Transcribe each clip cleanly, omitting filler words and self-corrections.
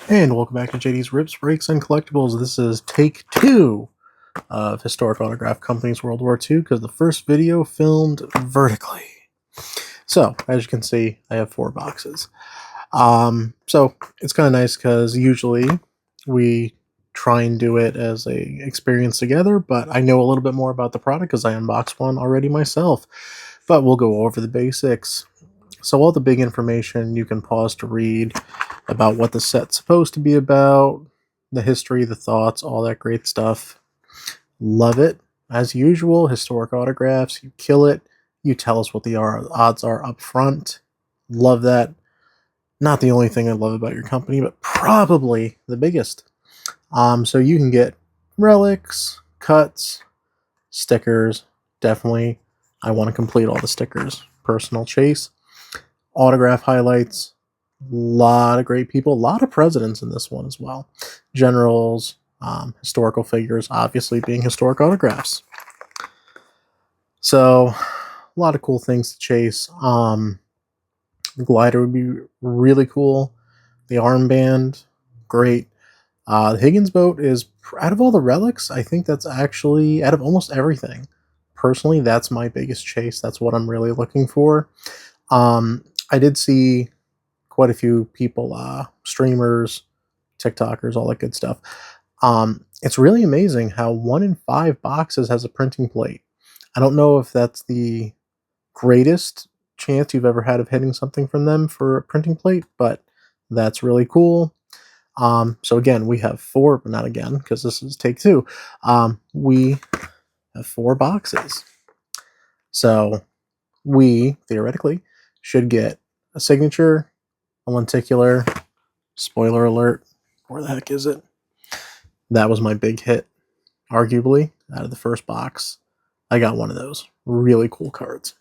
And welcome back to JD's Rips, Breaks, and Collectibles. This is take 2 of Historic Autograph Company's World War II because the first video filmed vertically. So, as you can see, I have 4 boxes. So it's kind of nice because usually we try and do it as a experience together, but I know a little bit more about the product because I unboxed one already myself. But we'll go over the basics. So all the big information you can pause to read about what the set's supposed to be about, the history, the thoughts, all that great stuff. Love it. As usual, historic autographs, you kill it. You tell us what the odds are up front. Love that. Not the only thing I love about your company, but probably the biggest. So you can get relics, cuts, stickers. Definitely, I want to complete all the stickers. Personal chase, autograph highlights, a lot of great people, a lot of presidents in this one as well. Generals, historical figures, obviously being historic autographs. So, a lot of cool things to chase. The glider would be really cool. The armband, great. The Higgins boat is, out of all the relics, I think that's actually, out of almost everything, personally, that's my biggest chase. That's what I'm really looking for. I did see quite a few people, streamers, TikTokers, all that good stuff. It's really amazing how 1 in 5 boxes has a printing plate. I don't know if that's the greatest chance you've ever had of hitting something from them for a printing plate, but that's really cool. So again, we have 4, but not again, because this is take 2. We have 4 boxes. So we, theoretically, should get a signature, a lenticular, spoiler alert, where the heck is it? That was my big hit, arguably, out of the first box. I got one of those. Really cool cards.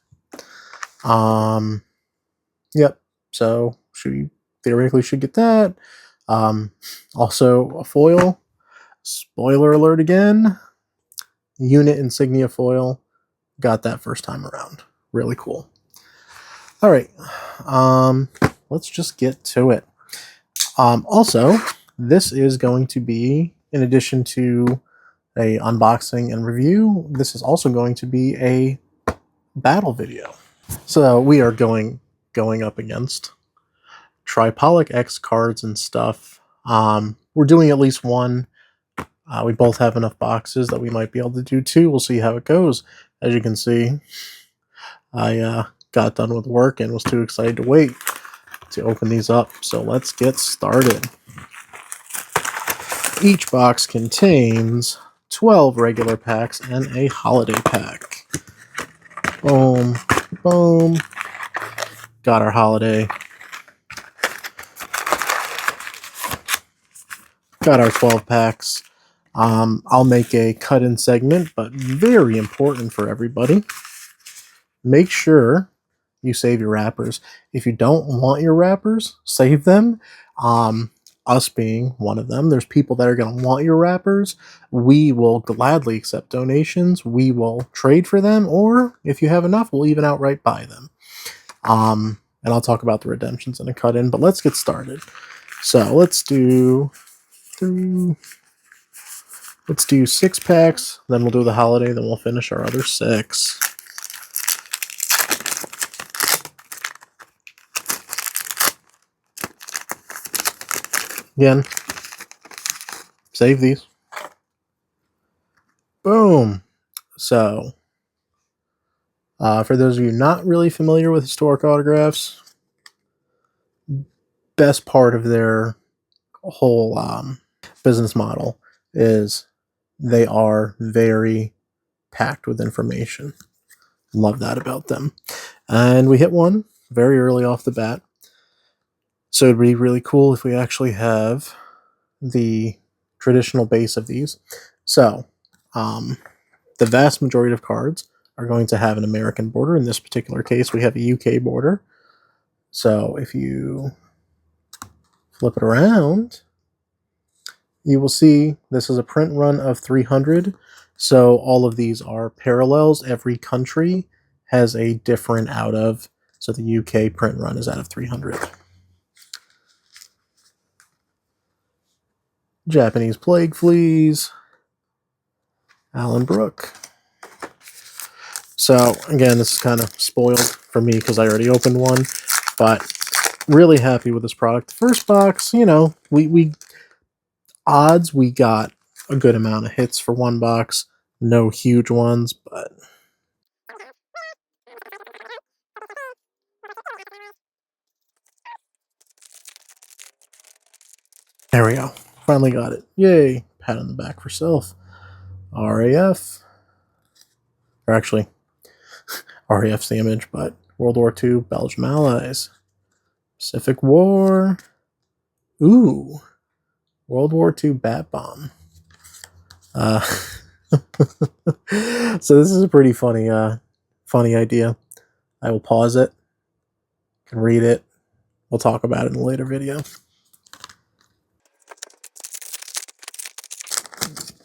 Yep, so theoretically should get that. Also a foil, spoiler alert again, unit insignia foil, got that first time around. Really cool. All right, let's just get to it. Also, this is going to be, in addition to a unboxing and review, this is also going to be a battle video. So we are going up against Tripolic X cards and stuff. We're doing at least one. We both have enough boxes that we might be able to do 2. We'll see how it goes. As you can see, I got done with work and was too excited to wait to open these up. So let's get started. Each box contains 12 regular packs and a holiday pack. Boom, boom. Got our holiday. Got our 12 packs. I'll make a cut-in segment, but very important for everybody. Make sure you save your wrappers. If you don't want your wrappers, save them. Us being one of them, there's people that are going to want your wrappers. We will gladly accept donations. We will trade for them, or if you have enough, we'll even outright buy them. And I'll talk about the redemptions in a cut-in, but let's get started. So let's do 6 packs, then we'll do the holiday, then we'll finish our other 6. Again, save these. Boom. So, for those of you not really familiar with historic autographs, best part of their whole business model is they are very packed with information. Love that about them. And we hit one very early off the bat. So it'd be really cool if we actually have the traditional base of these. So the vast majority of cards are going to have an American border. In this particular case, we have a UK border. So if you flip it around, you will see this is a print run of 300. So all of these are parallels. Every country has a different out of. So the UK print run is out of 300. Japanese Plague Fleas, Alan Brooke. So again, this is kind of spoiled for me because I already opened one, but really happy with this product. The first box, you know, we got a good amount of hits for one box. No huge ones, but there we go. Finally got it. Yay. Pat on the back for self. RAF. Or actually, RAF's the image, but World War II, Belgium Allies. Pacific War. Ooh. World War II Bat Bomb. So this is a pretty funny idea. I will pause it. Can read it. We'll talk about it in a later video.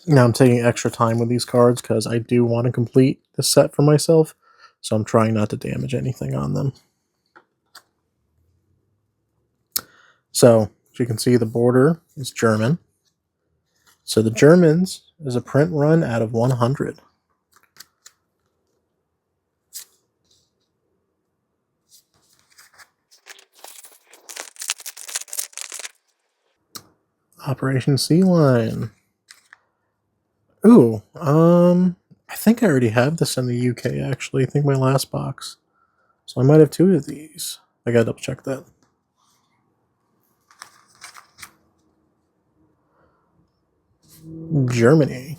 Now I'm taking extra time with these cards because I do want to complete this set for myself, so I'm trying not to damage anything on them. So, as you can see, the border is German. So the Germans is a print run out of 100. Operation Sea Line. Ooh, I think I already have this in the UK, actually. I think my last box. So I might have two of these. I gotta double check that. Germany.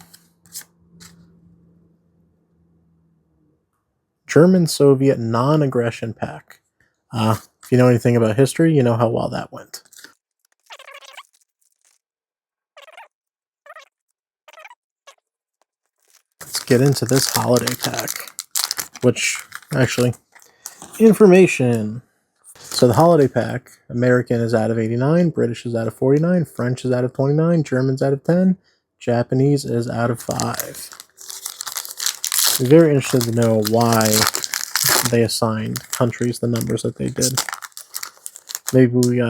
German-Soviet non-aggression pact. If you know anything about history, you know how well that went. Let's get into this holiday pack, which, actually, information. So the holiday pack, American is out of 89, British is out of 49, French is out of 29, German's out of 10, Japanese is out of 5. I'm very interested to know why they assigned countries the numbers that they did. Maybe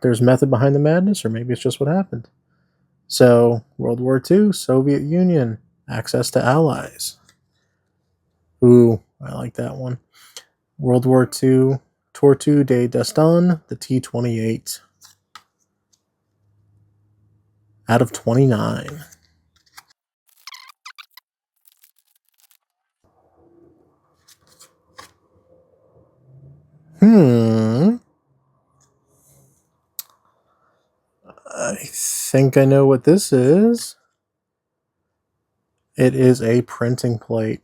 there's method behind the madness, or maybe it's just what happened. So, World War II, Soviet Union, access to allies. Ooh, I like that one. World War II, Tortue de Destin, the T-28. Out of 29. I think I know what this is. It is a printing plate.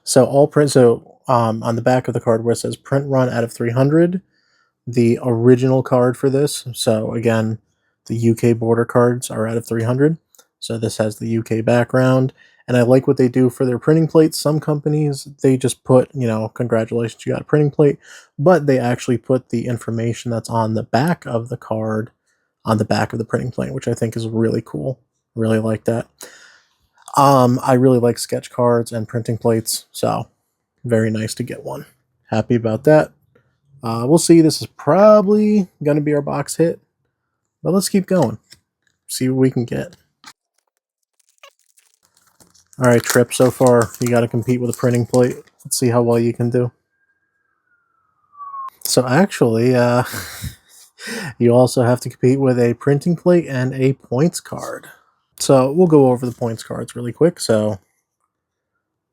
So on the back of the card where it says print run out of 300, the original card for this, so again, the UK border cards are out of 300. So this has the UK background. And I like what they do for their printing plates. Some companies, they just put, you know, congratulations, you got a printing plate. But they actually put the information that's on the back of the card on the back of the printing plate, which I think is really cool. Really like that. I really like sketch cards and printing plates, so very nice to get one. Happy about that. We'll see. This is probably going to be our box hit, but let's keep going. See what we can get. All right, Trip, so far you got to compete with a printing plate. Let's see how well you can do. So actually, you also have to compete with a printing plate and a points card. So we'll go over the points cards really quick. So,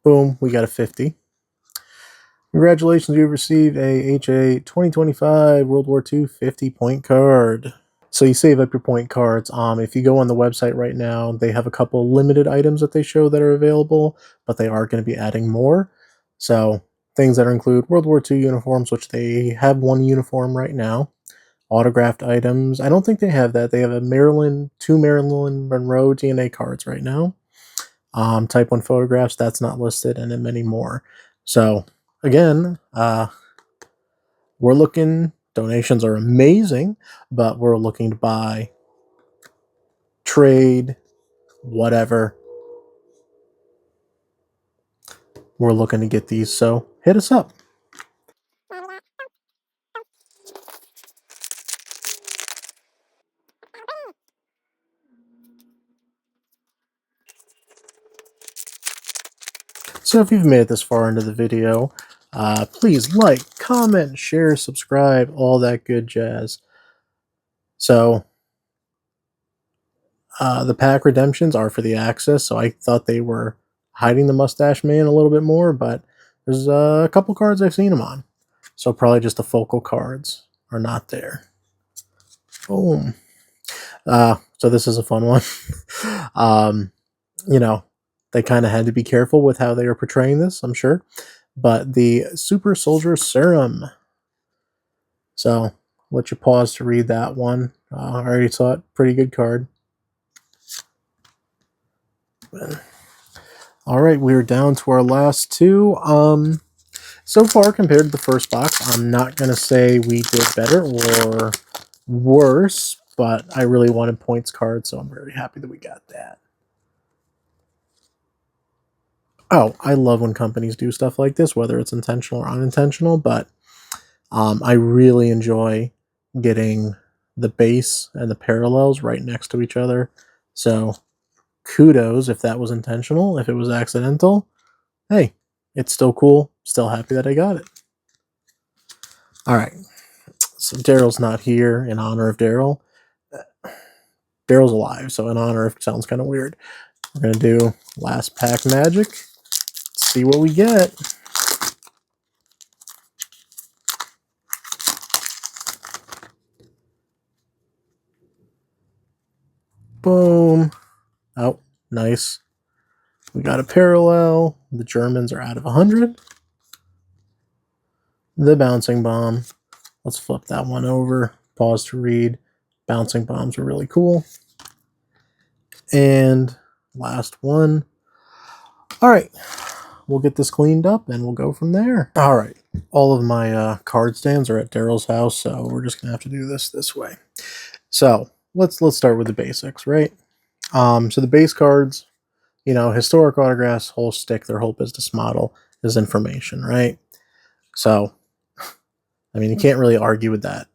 boom, we got a 50. Congratulations, you've received a HA 2025 World War II 50-point card. So you save up your point cards. If you go on the website right now, they have a couple limited items that they show that are available, but they are going to be adding more. So things that include World War II uniforms, which they have one uniform right now. Autographed items. I don't think they have that. They have two Marilyn Monroe DNA cards right now. Type 1 photographs, that's not listed, and then many more. So again, we're looking, donations are amazing, but we're looking to buy, trade, whatever. We're looking to get these, so hit us up. So if you've made it this far into the video, please like, comment, share, subscribe, all that good jazz. So the pack redemptions are for the Access, so I thought they were hiding the Mustache Man a little bit more, but there's a couple cards I've seen them on. So probably just the focal cards are not there. Boom. So this is a fun one. You know, they kind of had to be careful with how they were portraying this, I'm sure. But the Super Soldier Serum. So I'll let you pause to read that one. I already saw it. Pretty good card. All right, we're down to our last two. So far, compared to the first box, I'm not going to say we did better or worse, but I really wanted points cards, so I'm very happy that we got that. Oh, I love when companies do stuff like this, whether it's intentional or unintentional, but I really enjoy getting the base and the parallels right next to each other. So kudos if that was intentional. If it was accidental, hey, it's still cool. Still happy that I got it. All right. So Daryl's not here in honor of Daryl. Daryl's alive, so in honor of sounds kind of weird. We're going to do last pack magic. Let's see what we get. Boom. Oh, nice. We got a parallel. The Germans are out of 100. The bouncing bomb. Let's flip that one over. Pause to read. Bouncing bombs are really cool. And last one. All right. We'll get this cleaned up and we'll go from there. All right. All of my card stands are at Daryl's house, so we're just going to have to do this way. So let's start with the basics, right? So the base cards, you know, historic autographs, whole stick, their whole business model is information, right? So, I mean, you can't really argue with that.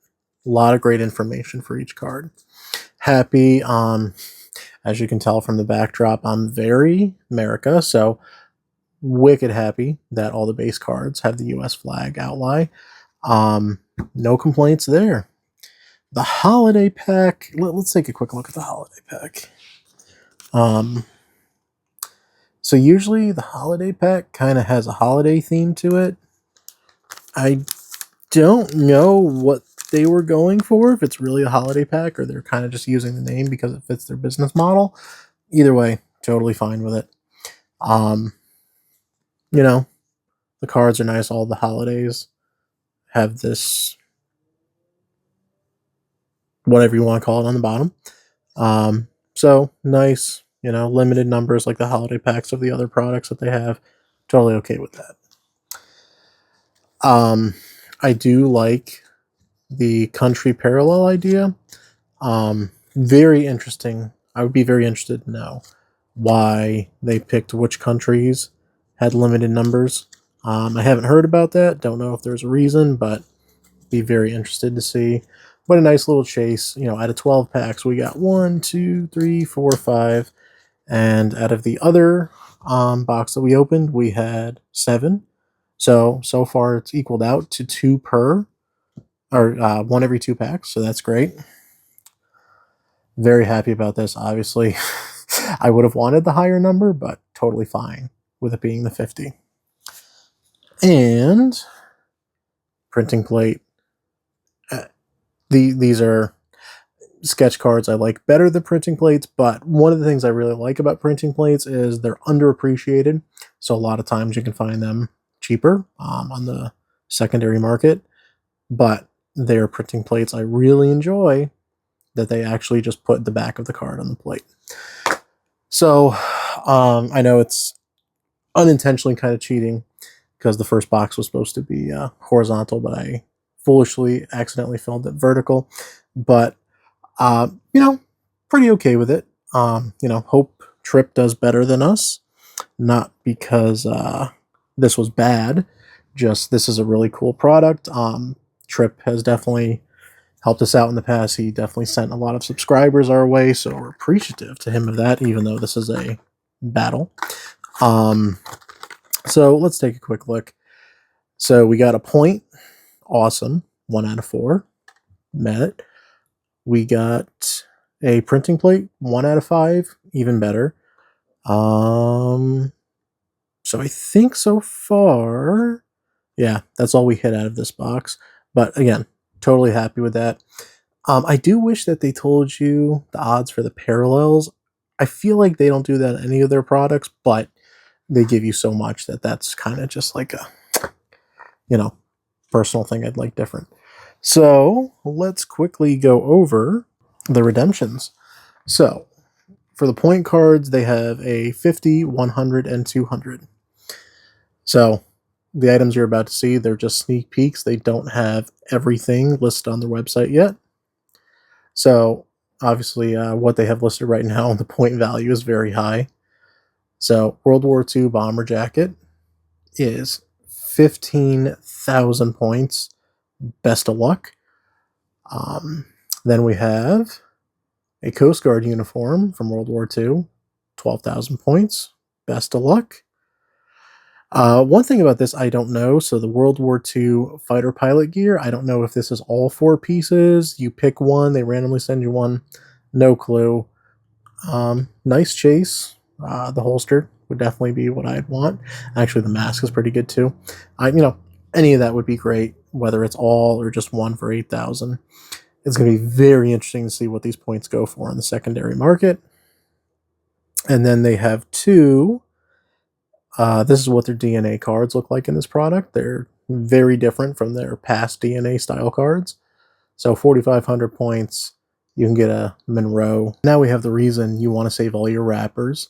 A lot of great information for each card. Happy, as you can tell from the backdrop, I'm very America, so wicked happy that all the base cards have the US flag outline. No complaints there. The holiday pack, let's take a quick look at the holiday pack. So usually the holiday pack kind of has a holiday theme to it. I don't know what they were going for, if it's really a holiday pack or they're kind of just using the name because it fits their business model. Either way, totally fine with it. You know, the cards are nice. All the holidays have this, whatever you want to call it, on the bottom. So nice, you know, limited numbers like the holiday packs of the other products that they have. Totally okay with that. I do like the country parallel idea. Very interesting. I would be very interested to know why they picked which countries had limited numbers. I haven't heard about that. Don't know if there's a reason, but be very interested to see. But a nice little chase. You know, out of 12 packs, we got 1, 2, 3, 4, 5. And out of the other box that we opened, we had 7. So far it's equaled out to 2 per, or 1 every 2 packs. So that's great. Very happy about this, obviously. I would have wanted the higher number, but totally fine with it being the 50. And printing plate. These are sketch cards I like better than printing plates, but one of the things I really like about printing plates is they're underappreciated. So a lot of times you can find them cheaper on the secondary market, but they're printing plates I really enjoy that they actually just put the back of the card on the plate. So I know it's unintentionally kind of cheating because the first box was supposed to be horizontal, but I foolishly accidentally filmed it vertical. But you know, pretty okay with it. You know, hope Trip does better than us, not because this was bad, just this is a really cool product. Trip has definitely helped us out in the past. He definitely sent a lot of subscribers our way, so we're appreciative to him of that, even though this is a battle. So let's take a quick look. So we got a point. Awesome. 1 out of 4. Met it. We got a printing plate. 1 out of 5. Even better. So I think so far, yeah, that's all we hit out of this box. But again, totally happy with that. I do wish that they told you the odds for the parallels. I feel like they don't do that in any of their products, but they give you so much that that's kind of just like a, personal thing I'd like different. So let's quickly go over the redemptions. So for the point cards, they have a 50, 100, and 200. So the items you're about to see, they're just sneak peeks. They don't have everything listed on their website yet. So obviously what they have listed right now, the point value is very high. So World War II bomber jacket is 15,000 points. Best of luck. Then we have a Coast Guard uniform from World War II, 12,000 points. Best of luck. One thing about this I don't know. So the World War II fighter pilot gear, I don't know if this is all 4 pieces. You pick one, they randomly send you one. No clue. Nice chase. The holster would definitely be what I'd want. Actually, the mask is pretty good too. Any of that would be great, whether it's all or just one for 8,000. It's going to be very interesting to see what these points go for in the secondary market. And then they have 2. This is what their DNA cards look like in this product. They're very different from their past DNA style cards. So 4,500 points, you can get a Monroe. Now we have the reason you want to save all your wrappers.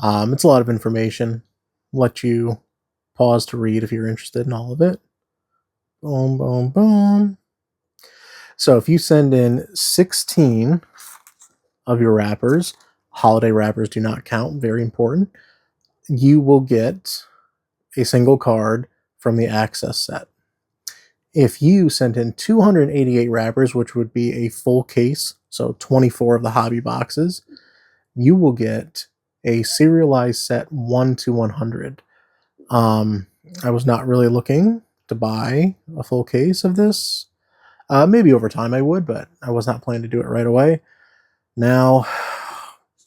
It's a lot of information. I'll let you pause to read if you're interested in all of it. Boom, boom, boom. So if you send in 16 of your wrappers, holiday wrappers do not count, very important, you will get a single card from the Access set. If you sent in 288 wrappers, which would be a full case, so 24 of the hobby boxes, you will get a serialized set 1 to 100. I was not really looking to buy a full case of this. Maybe over time I would, but I was not planning to do it right away. Now,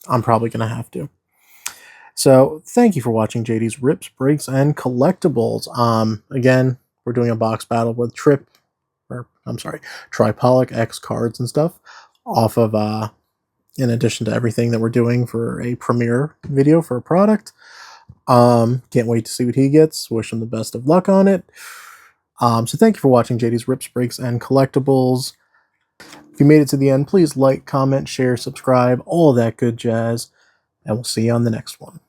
I'm probably going to have to. So, thank you for watching JD's Rips, Breaks, and Collectibles. Again, we're doing a box battle with Tripolic X cards and stuff off of, in addition to everything that we're doing for a premiere video for a product. Can't wait to see what he gets. Wish him the best of luck on it. So thank you for watching JD's Rips, Breaks, and Collectibles. If you made it to the end, please like, comment, share, subscribe, all that good jazz, and we'll see you on the next one.